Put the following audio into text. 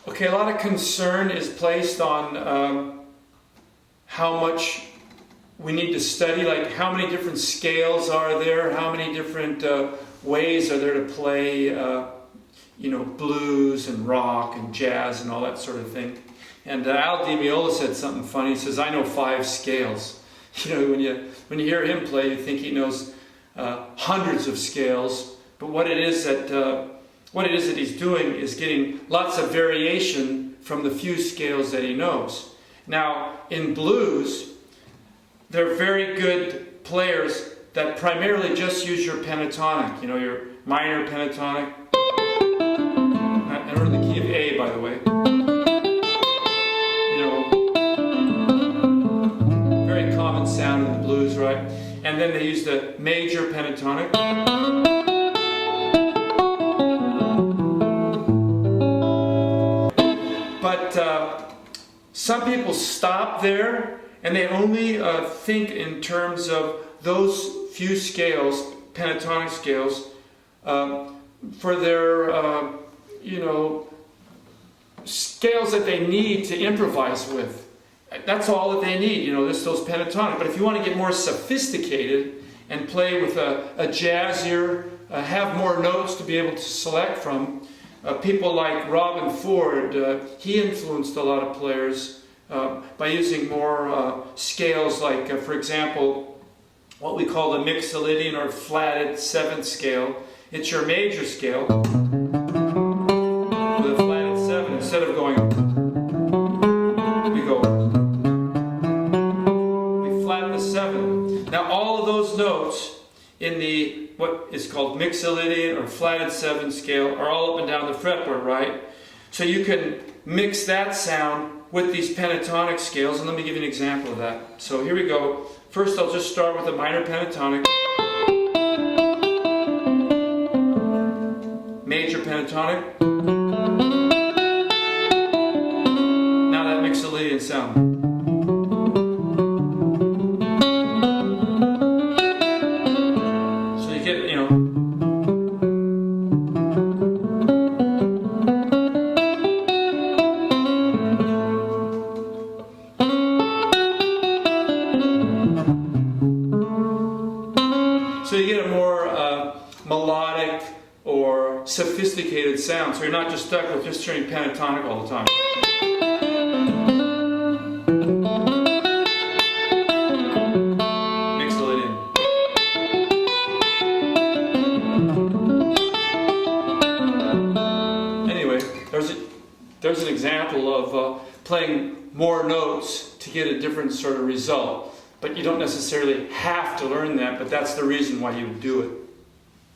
Okay, a lot of concern is placed on how much we need to study, like how many different scales are there, how many different ways are there to play, blues and rock and jazz and all that sort of thing. And Al Di Meola said something funny. He says, "I know 5 scales." When you hear him play, you think he knows hundreds of scales. But what it is that he's doing is getting lots of variation from the few scales that he knows. Now, in blues, they're very good players that primarily just use your pentatonic, your minor pentatonic. And we're in the key of A, by the way. Very common sound in the blues, right? And then they use the major pentatonic. But some people stop there and they only think in terms of those few scales, pentatonic scales, for their, scales that they need to improvise with. That's all that they need, those pentatonic. But if you want to get more sophisticated and play with a jazzier, have more notes to be able to select from, people like Robin Ford, he influenced a lot of players by using more scales like, for example, what we call the mixolydian or flatted 7th scale. It's your major scale with a flatted 7. Instead of going, we flatten the 7. Now all of those notes in the what is called mixolydian or flatted 7 scale are all up and down the fretboard, right? So you can mix that sound with these pentatonic scales, and let me give you an example of that. So here we go. First I'll just start with a minor pentatonic, major pentatonic, now that mixolydian sound. So you get a more melodic or sophisticated sound, so you're not just stuck with just turning pentatonic all the time. Mixolydian. Anyway, there's an example of playing more notes to get a different sort of result. But you don't necessarily have to learn that, but that's the reason why you do it.